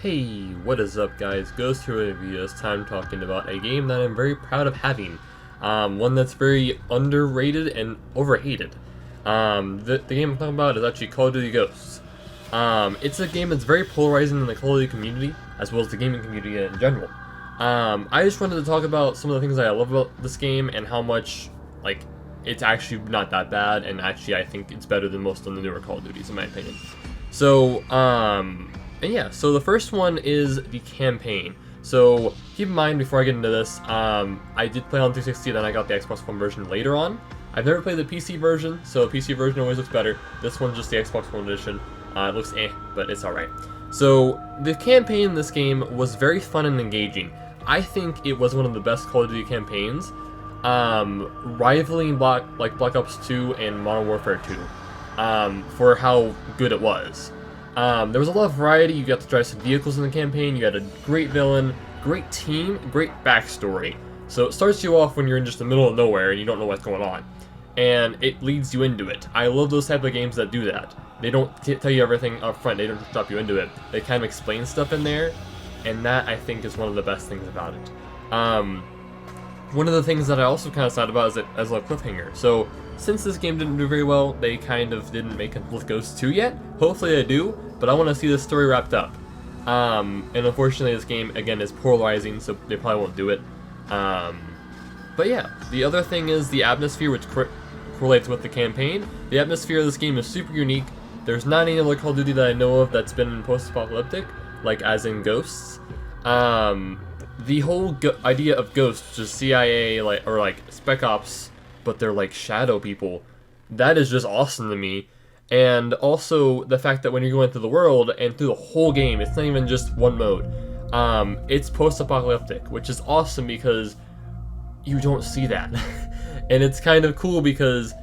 Hey, what is up guys? Ghost here with you this time talking about a game that I'm very proud of having. One that's very underrated and overhated. The game I'm talking about is actually Call of Duty Ghosts. It's a game that's very polarizing in the Call of Duty community, as well as the gaming community in general. I just wanted to talk about some of the things that I love about this game and how much, it's actually not that bad, and actually I think it's better than most of the newer Call of Duties in my opinion. So, and yeah, so the first one is the campaign. So keep in mind before I get into this, I did play on 360, then I got the Xbox One version later on. I've never played the PC version, so the PC version always looks better. This one's just the Xbox One edition. It looks but it's alright. So the campaign in this game was very fun and engaging. I think it was one of the best Call of Duty campaigns, rivaling Black Ops 2 and Modern Warfare 2, for how good it was. There was a lot of variety. You got to drive some vehicles in the campaign, you had a great villain, great team, great backstory. So it starts you off when you're in just the middle of nowhere and you don't know what's going on, and it leads you into it. I love those type of games that do that. They don't tell you everything up front, they don't drop you into it. They kind of explain stuff in there, and that I think is one of the best things about it. One of the things that I also kind of sad about is it as a cliffhanger. So since this game didn't do very well, they kind of didn't make it with Ghosts 2 yet. Hopefully they do, but I want to see this story wrapped up. And unfortunately this game, again, is polarizing, so they probably won't do it. But yeah, the other thing is the atmosphere, which correlates with the campaign. The atmosphere of this game is super unique. There's not any other Call of Duty that I know of that's been post-apocalyptic, like as in Ghosts. The whole idea of Ghosts, just CIA, or Spec Ops, but they're like shadow people, that is just awesome to me. And also the fact that when you're going through the world and through the whole game, it's not even just one mode. It's post-apocalyptic, which is awesome because you don't see that. And it's kind of cool because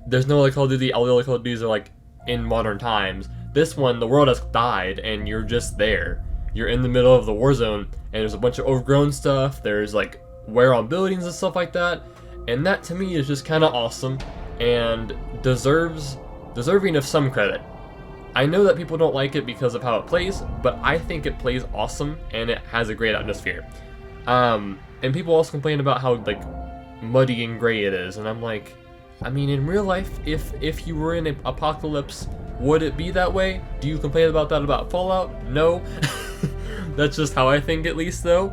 there's no other Call of Duty. All the other Call of Duties are like in modern times. This one, the world has died and you're just there. You're in the middle of the war zone and there's a bunch of overgrown stuff. There's like wear on buildings and stuff like that. And that to me is just kind of awesome and deserving of some credit. I know that people don't like it because of how it plays, but I think it plays awesome and it has a great atmosphere. And people also complain about how muddy and gray it is, and I'm like, I mean, in real life, if you were in an apocalypse, would it be that way? Do you complain about that about Fallout? No. That's just how I think, at least, though.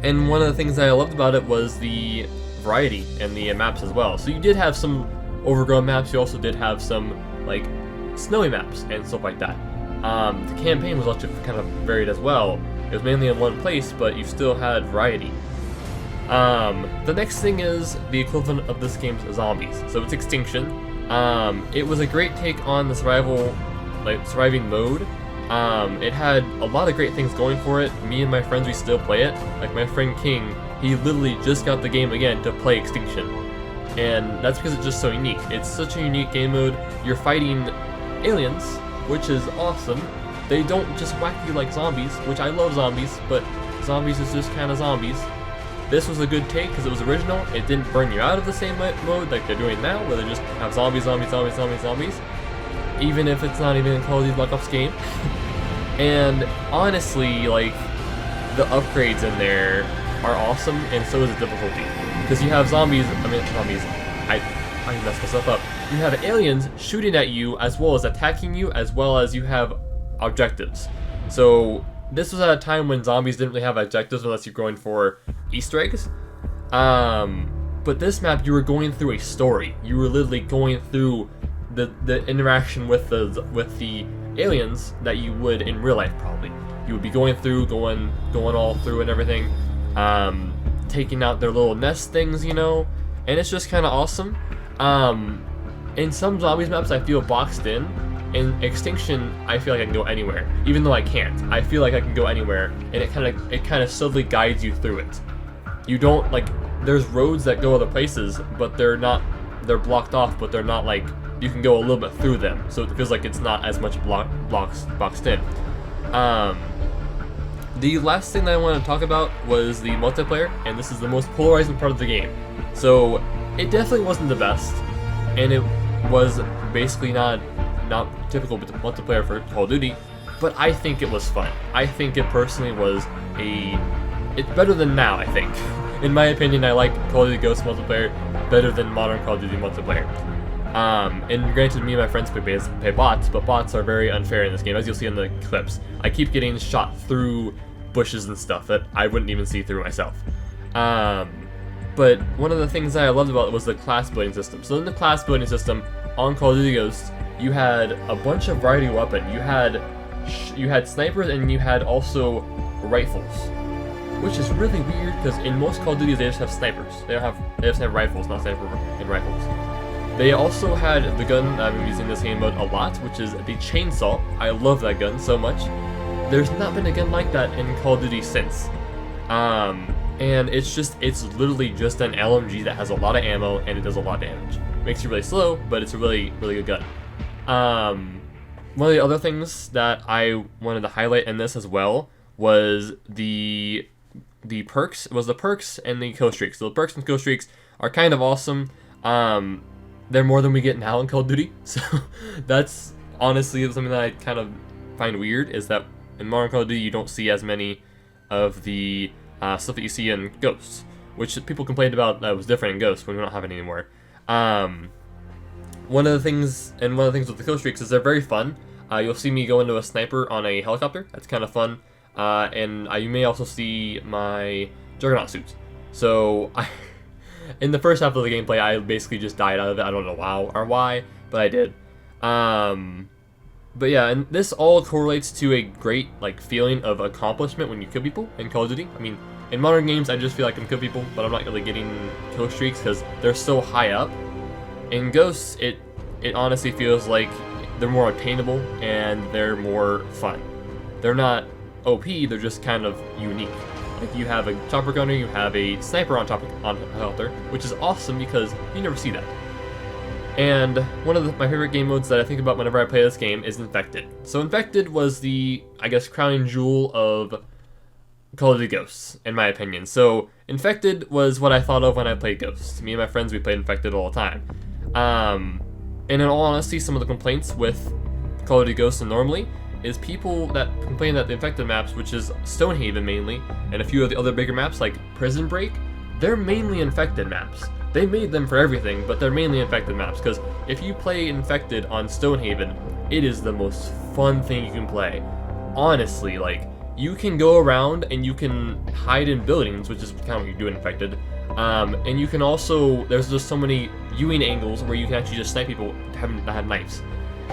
And one of the things that I loved about it was the variety and the maps as well. So you did have some overgrown maps, you also did have some, snowy maps and stuff like that. The campaign was also kind of varied as well. It was mainly in one place, but you still had variety. The next thing is the equivalent of this game's zombies. So it's Extinction. It was a great take on the surviving mode. It had a lot of great things going for it. Me and my friends, we still play it. Like my friend King, he literally just got the game again to play Extinction. And that's because it's just so unique. It's such a unique game mode. You're fighting aliens, which is awesome. They don't just whack you like zombies, which I love zombies, but zombies is just kind of zombies. This was a good take because it was original. It didn't burn you out of the same mode like they're doing now, where they just have zombies. Even if it's not even a Call of Duty Black Ops game. And honestly, the upgrades in there are awesome, and so is the difficulty. Because you have I messed myself up. You have aliens shooting at you, as well as attacking you, as well as you have objectives. So this was at a time when zombies didn't really have objectives unless you're going for Easter eggs. But this map, you were going through a story. You were literally going through the interaction with the aliens that you would in real life probably. You would be going all through and everything, taking out their little nest things, and it's just kind of awesome. In some zombies maps, I feel boxed in. In Extinction, I feel like I can go anywhere, even though I can't. I feel like I can go anywhere, and it kind of subtly guides you through it. You don't there's roads that go other places, but they're blocked off, but they're not you can go a little bit through them, so it feels like it's not as much boxed in. The last thing that I want to talk about was the multiplayer, and this is the most polarizing part of the game. So it definitely wasn't the best, and it was basically not typical multiplayer for Call of Duty. but I think it was fun. I think it personally was it's better than now, I think. In my opinion, I like Call of Duty Ghosts multiplayer better than modern Call of Duty multiplayer. And granted, me and my friends play bots, but bots are very unfair in this game, as you'll see in the clips. I keep getting shot through bushes and stuff that I wouldn't even see through myself. But one of the things that I loved about it was the class building system. So in the class building system on Call of Duty Ghosts, you had a bunch of variety of weapons. You had snipers, and you had also rifles, which is really weird because in most Call of Duties they just have snipers. They just have rifles, not sniper and rifles. They also had the gun that I'm using in this game mode a lot, which is the chainsaw. I love that gun so much. There's not been a gun like that in Call of Duty since. And it's literally just an LMG that has a lot of ammo and it does a lot of damage. Makes you really slow, but it's a really, really good gun. One of the other things that I wanted to highlight in this as well was the perks. It was the perks and the kill streaks. So the perks and kill streaks are kind of awesome. They're more than we get now in Call of Duty. So that's honestly something that I kind of find weird, is that in modern Call of Duty you don't see as many of the stuff that you see in Ghosts, which people complained about that was different in Ghosts when we don't have it anymore. One of the things with the kill streaks is they're very fun. You'll see me go into a sniper on a helicopter. That's kind of fun. And you may also see my Juggernaut suit. So in the first half of the gameplay, I basically just died out of it. I don't know how or why, but I did. But yeah, and this all correlates to a great feeling of accomplishment when you kill people in Call of Duty. I mean, in modern games, I just feel like I can kill people, but I'm not really getting kill streaks because they're so high up. In Ghosts, it honestly feels like they're more attainable and they're more fun. They're not OP, they're just kind of unique. Like you have a chopper gunner, you have a sniper on helicopter, which is awesome because you never see that. And one of my favorite game modes that I think about whenever I play this game is Infected. So Infected was the, I guess, crowning jewel of Call of Duty Ghosts, in my opinion. So Infected was what I thought of when I played Ghosts. Me and my friends, we played Infected all the time. And in all honesty, some of the complaints with Call of Duty Ghosts normally is people that complain that the Infected maps, which is Stonehaven mainly, and a few of the other bigger maps like Prison Break, they're mainly Infected maps. They made them for everything, but they're mainly Infected maps, because if you play Infected on Stonehaven, it is the most fun thing you can play. Honestly, you can go around and you can hide in buildings, which is kind of what you do in Infected, and you can also, there's just so many viewing angles where you can actually just snipe people that have knives.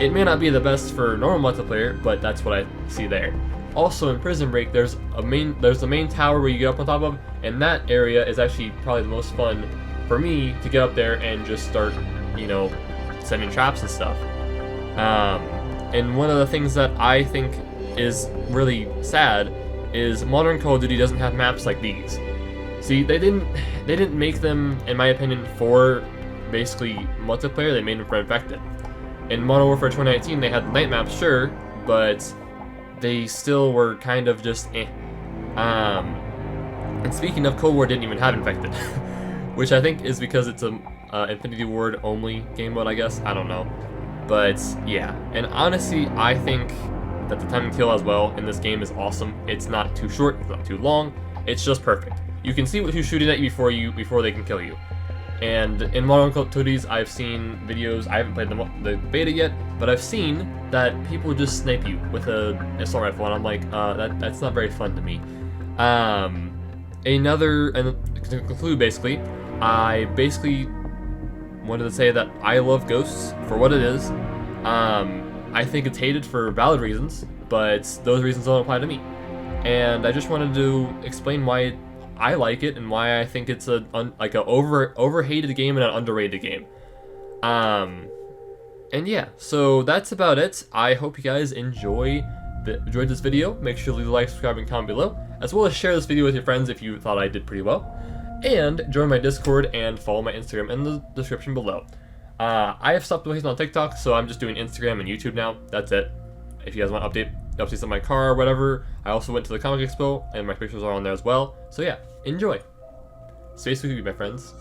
It may not be the best for normal multiplayer, but that's what I see there. Also in Prison Break, there's the main tower where you get up on top of, and that area is actually probably the most fun for me to get up there and just start, setting traps and stuff. And one of the things that I think is really sad is modern Call of Duty doesn't have maps like these. See, they didn't make them, in my opinion, for basically multiplayer. They made them for Infected. In Modern Warfare 2019, they had night maps, sure, but they still were kind of just eh. And speaking of, Cold War didn't even have Infected, which I think is because it's a Infinity Ward only game mode, I guess. I don't know. But yeah, and honestly, I think that the time to kill as well in this game is awesome. It's not too short, it's not too long, it's just perfect. You can see who's shooting at you before they can kill you. And in Modern Call of Duty, I've seen videos, I haven't played the beta yet, but I've seen that people just snipe you with an assault rifle, and I'm like, that's not very fun to me. And to conclude, basically, I wanted to say that I love Ghosts for what it is. I think it's hated for valid reasons, but those reasons don't apply to me. And I just wanted to explain why I like it and why I think it's a overhated game and an underrated game. And yeah, so that's about it. I hope you guys enjoyed this video. Make sure to leave a like, subscribe, and comment below, as well as share this video with your friends if you thought I did pretty well. And join my Discord and follow my Instagram in the description below. I have stopped posting on TikTok, so I'm just doing Instagram and YouTube now. That's it. If you guys want updates on my car or whatever, I also went to the Comic Expo, and my pictures are on there as well. So yeah, enjoy. Stay spooky, my friends.